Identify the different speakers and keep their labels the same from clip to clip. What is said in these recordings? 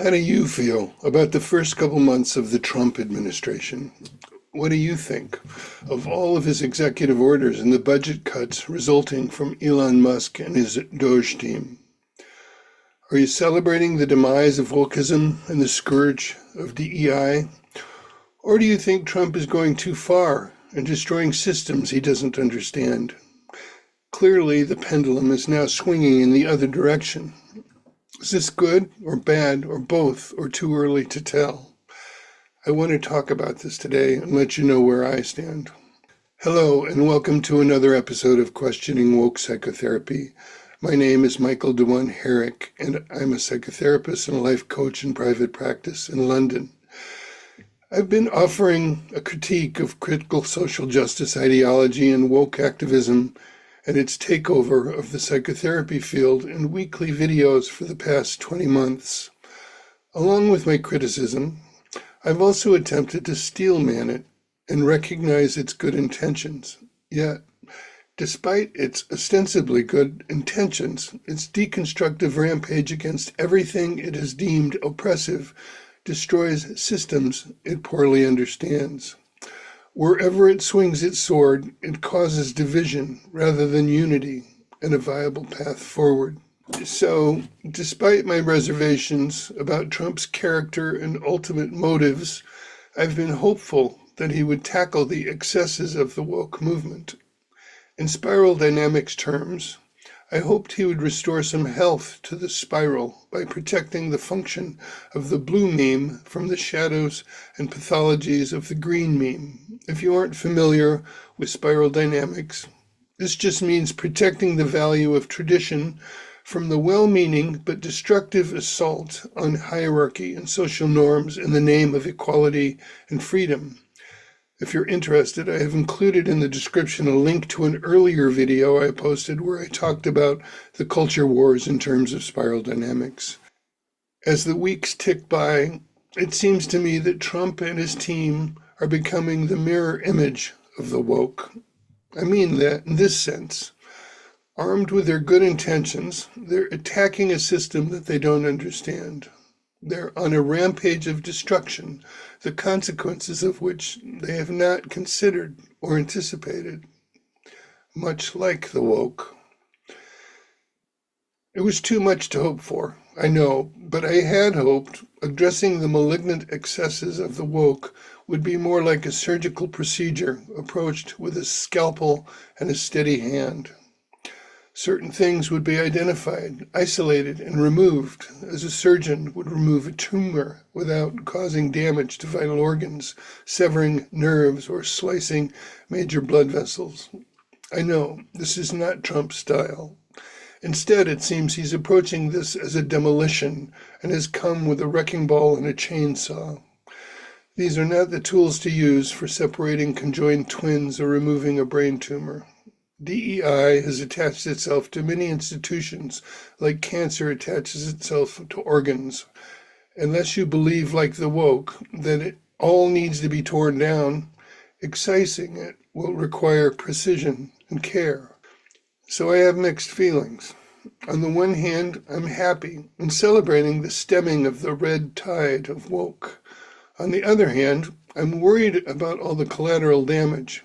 Speaker 1: How do you feel about the first couple months of the Trump administration? What do you think of all of his executive orders and the budget cuts resulting from Elon Musk and his DOGE team? Are you celebrating the demise of wokeism and the scourge of DEI? Or do you think Trump is going too far and destroying systems he doesn't understand? Clearly, the pendulum is now swinging in the other direction. Is this good or bad or both or too early to tell? I want to talk about this today and let you know where I stand. Hello and welcome to another episode of Questioning Woke Psychotherapy. My name is Michael DeWan Herrick and I'm a psychotherapist and a life coach in private practice in London. I've been offering a critique of critical social justice ideology and woke activism and its takeover of the psychotherapy field in weekly videos for the past 20 months. Along with my criticism, I've also attempted to steelman it and recognize its good intentions. Yet, despite its ostensibly good intentions, its deconstructive rampage against everything it has deemed oppressive destroys systems it poorly understands. Wherever it swings its sword, it causes division rather than unity and a viable path forward. So, despite my reservations about Trump's character and ultimate motives, I've been hopeful that he would tackle the excesses of the woke movement. In spiral dynamics terms, I hoped he would restore some health to the spiral by protecting the function of the blue meme from the shadows and pathologies of the green meme. If you aren't familiar with spiral dynamics, this just means protecting the value of tradition from the well-meaning but destructive assault on hierarchy and social norms in the name of equality and freedom. If you're interested, I have included in the description a link to an earlier video I posted where I talked about the culture wars in terms of spiral dynamics. As the weeks tick by, it seems to me that Trump and his team are becoming the mirror image of the woke. I mean that in this sense. Armed with their good intentions, they're attacking a system that they don't understand. They're on a rampage of destruction, the consequences of which they have not considered or anticipated, much like the woke. It was too much to hope for, I know, but I had hoped addressing the malignant excesses of the woke would be more like a surgical procedure approached with a scalpel and a steady hand. Certain things would be identified, isolated, and removed, as a surgeon would remove a tumor without causing damage to vital organs, severing nerves, or slicing major blood vessels. I know, this is not Trump's style. Instead, it seems he's approaching this as a demolition and has come with a wrecking ball and a chainsaw. These are not the tools to use for separating conjoined twins or removing a brain tumor. DEI has attached itself to many institutions like cancer attaches itself to organs. Unless you believe, like the woke, that it all needs to be torn down, excising it will require precision and care. So I have mixed feelings. On the one hand, I'm happy and celebrating the stemming of the red tide of woke. On the other hand, I'm worried about all the collateral damage.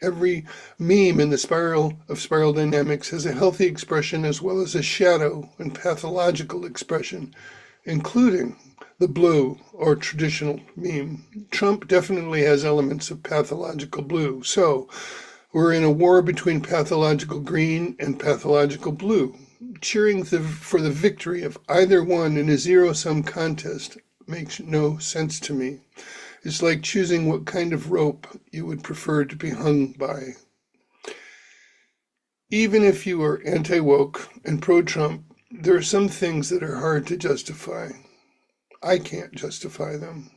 Speaker 1: Every meme in the spiral dynamics has a healthy expression as well as a shadow and pathological expression, including the blue or traditional meme. Trump definitely has elements of pathological blue, so we're in a war between pathological green and pathological blue. Cheering for the victory of either one in a zero-sum contest makes no sense to me. It's like choosing what kind of rope you would prefer to be hung by. Even if you are anti-woke and pro-Trump, there are some things that are hard to justify. I can't justify them.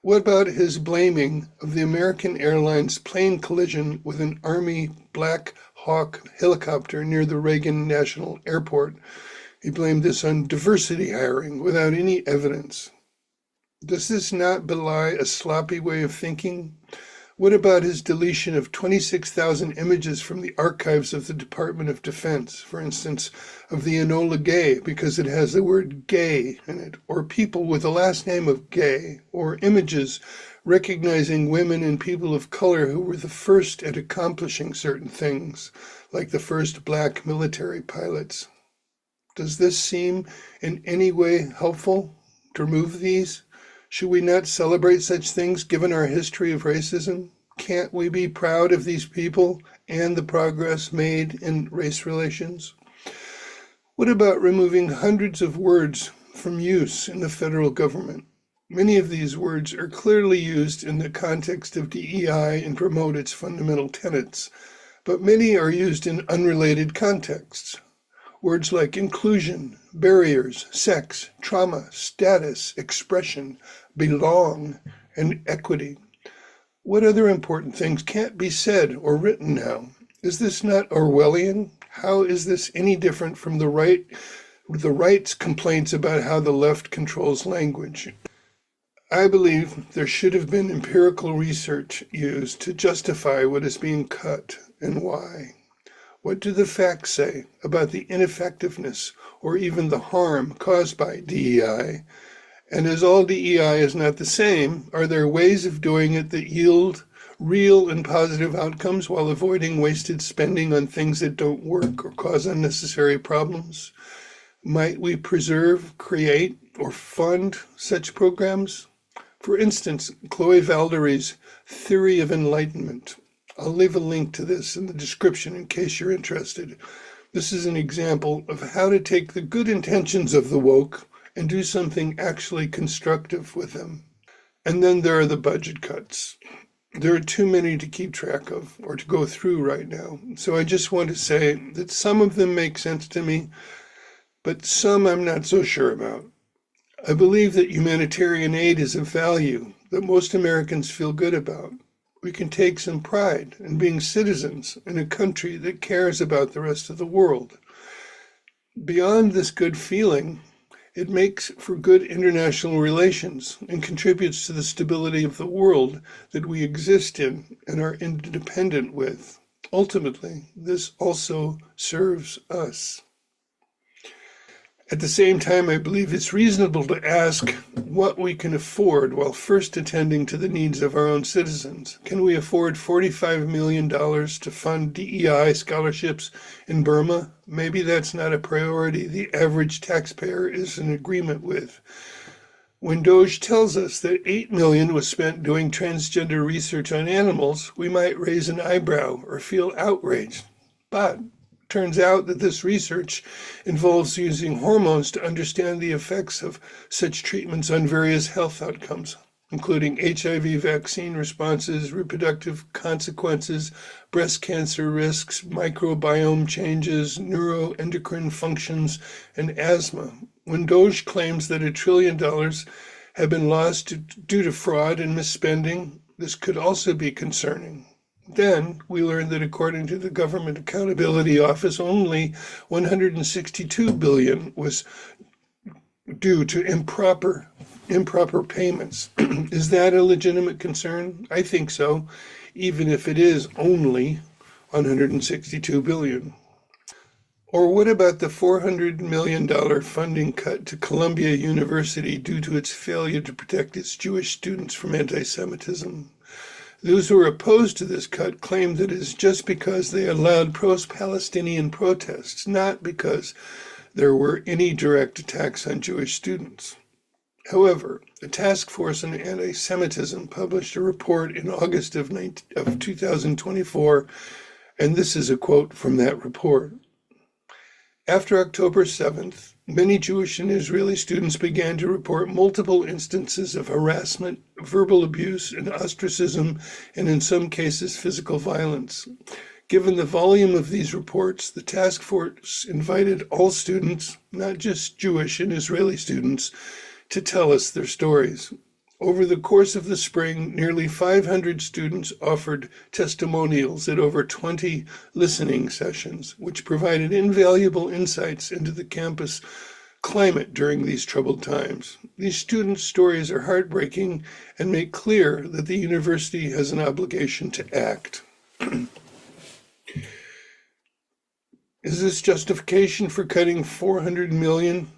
Speaker 1: What about his blaming of the American Airlines plane collision with an Army Black Hawk helicopter near the Reagan National Airport? He blamed this on diversity hiring without any evidence. Does this not belie a sloppy way of thinking? What about his deletion of 26,000 images from the archives of the Department of Defense, for instance, of the Enola Gay because it has the word gay in it, or people with the last name of Gay, or images recognizing women and people of color who were the first at accomplishing certain things, like the first black military pilots? Does this seem in any way helpful to remove these? Should we not celebrate such things given our history of racism? Can't we be proud of these people and the progress made in race relations? What about removing hundreds of words from use in the federal government? Many of these words are clearly used in the context of DEI and promote its fundamental tenets, but many are used in unrelated contexts. Words like inclusion, barriers, sex, trauma, status, expression, belong, and equity. What other important things can't be said or written now? Is this not Orwellian? How is this any different from the right's complaints about how the left controls language? I believe there should have been empirical research used to justify what is being cut and why. What do the facts say about the ineffectiveness or even the harm caused by DEI? And as all DEI is not the same, are there ways of doing it that yield real and positive outcomes while avoiding wasted spending on things that don't work or cause unnecessary problems? Might we preserve, create, or fund such programs? For instance, Chloe Valdery's Theory of Enlightenment. I'll leave a link to this in the description in case you're interested. This is an example of how to take the good intentions of the woke and do something actually constructive with them. And then there are the budget cuts. There are too many to keep track of or to go through right now. So I just want to say that some of them make sense to me, but some I'm not so sure about. I believe that humanitarian aid is a value that most Americans feel good about. We can take some pride in being citizens in a country that cares about the rest of the world. Beyond this good feeling, it makes for good international relations and contributes to the stability of the world that we exist in and are interdependent with. Ultimately, this also serves us. At the same time, I believe it's reasonable to ask what we can afford while first attending to the needs of our own citizens. Can we afford $45 million to fund DEI scholarships in Burma? Maybe that's not a priority the average taxpayer is in agreement with. When DOGE tells us that $8 million was spent doing transgender research on animals, we might raise an eyebrow or feel outraged. But turns out that this research involves using hormones to understand the effects of such treatments on various health outcomes, including HIV vaccine responses, reproductive consequences, breast cancer risks, microbiome changes, neuroendocrine functions, and asthma. When DOGE claims that $1 trillion have been lost due to fraud and misspending, this could also be concerning. Then we learned that according to the Government Accountability Office, only $162 billion was due to improper payments. Is that a legitimate concern? I think so, even if it is only $162 billion. Or what about the $400 million funding cut to Columbia University due to its failure to protect its Jewish students from anti-Semitism? Those who are opposed to this cut claim that it is just because they allowed pro-Palestinian protests, not because there were any direct attacks on Jewish students. However, a task force on anti-Semitism published a report in August of 2024, and this is a quote from that report. After October 7th, many Jewish and Israeli students began to report multiple instances of harassment, verbal abuse, and ostracism, and in some cases, physical violence. Given the volume of these reports, the task force invited all students, not just Jewish and Israeli students, to tell us their stories. Over the course of the spring, nearly 500 students offered testimonials at over 20 listening sessions, which provided invaluable insights into the campus climate during these troubled times. These students' stories are heartbreaking and make clear that the university has an obligation to act. Is this justification for cutting $400 million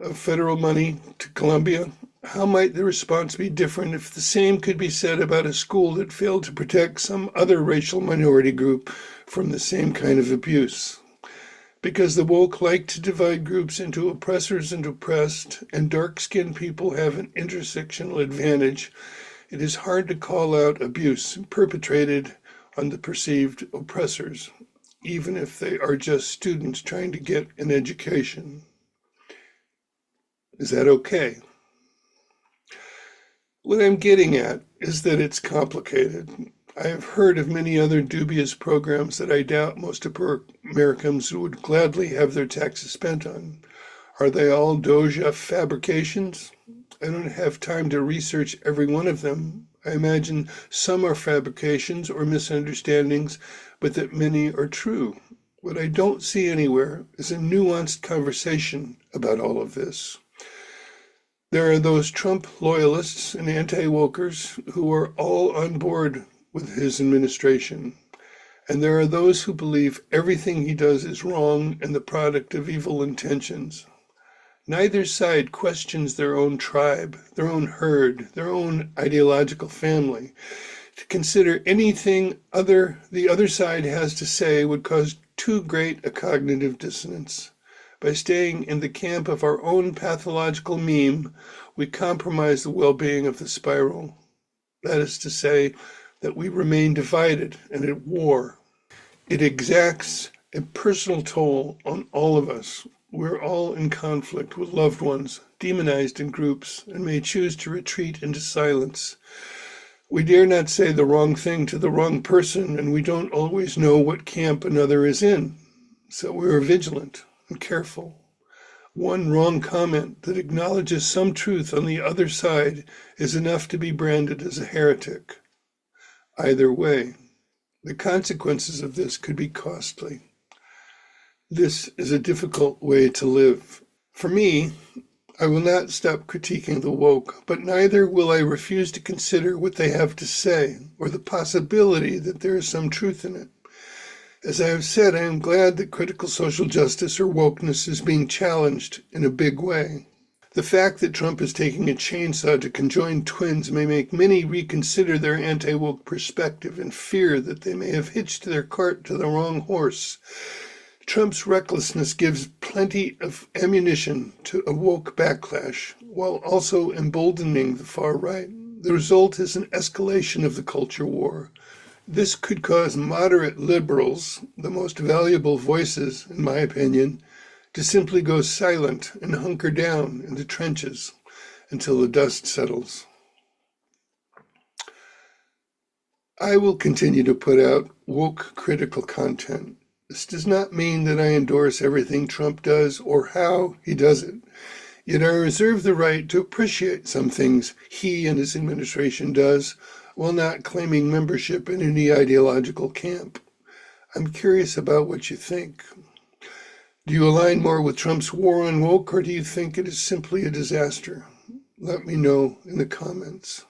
Speaker 1: of federal money to Columbia? How might the response be different if the same could be said about a school that failed to protect some other racial minority group from the same kind of abuse? Because the woke like to divide groups into oppressors and oppressed, and dark-skinned people have an intersectional advantage, it is hard to call out abuse perpetrated on the perceived oppressors, even if they are just students trying to get an education. Is that okay? What I'm getting at is that it's complicated. I have heard of many other dubious programs that I doubt most Americans would gladly have their taxes spent on. Are they all DOGE fabrications? I don't have time to research every one of them. I imagine some are fabrications or misunderstandings, but that many are true. What I don't see anywhere is a nuanced conversation about all of this. There are those Trump loyalists and anti-wokers who are all on board with his administration. And there are those who believe everything he does is wrong and the product of evil intentions. Neither side questions their own tribe, their own herd, their own ideological family. To consider anything the other side has to say would cause too great a cognitive dissonance. By staying in the camp of our own pathological meme, we compromise the well-being of the spiral. That is to say, that we remain divided and at war. It exacts a personal toll on all of us. We're all in conflict with loved ones, demonized in groups, and may choose to retreat into silence. We dare not say the wrong thing to the wrong person, and we don't always know what camp another is in. So we are vigilant and careful. One wrong comment that acknowledges some truth on the other side is enough to be branded as a heretic. Either way, the consequences of this could be costly. This is a difficult way to live. For me, I will not stop critiquing the woke, but neither will I refuse to consider what they have to say, or the possibility that there is some truth in it. As I have said, I am glad that critical social justice or wokeness is being challenged in a big way. The fact that Trump is taking a chainsaw to conjoin twins may make many reconsider their anti-woke perspective and fear that they may have hitched their cart to the wrong horse. Trump's recklessness gives plenty of ammunition to a woke backlash, while also emboldening the far right. The result is an escalation of the culture war. This could cause moderate liberals, the most valuable voices, in my opinion, to simply go silent and hunker down in the trenches until the dust settles. I will continue to put out woke critical content. This does not mean that I endorse everything Trump does or how he does it. Yet I reserve the right to appreciate some things he and his administration does while not claiming membership in any ideological camp. I'm curious about what you think. Do you align more with Trump's war on woke, or do you think it is simply a disaster? Let me know in the comments.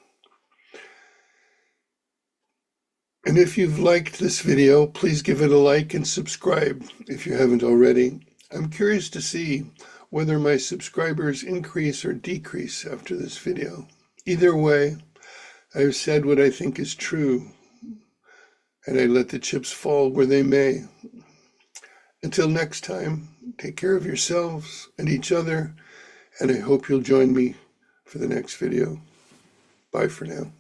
Speaker 1: And if you've liked this video, please give it a like and subscribe if you haven't already. I'm curious to see whether my subscribers increase or decrease after this video. Either way, I've said what I think is true, and I let the chips fall where they may. Until next time, take care of yourselves and each other, and I hope you'll join me for the next video. Bye for now.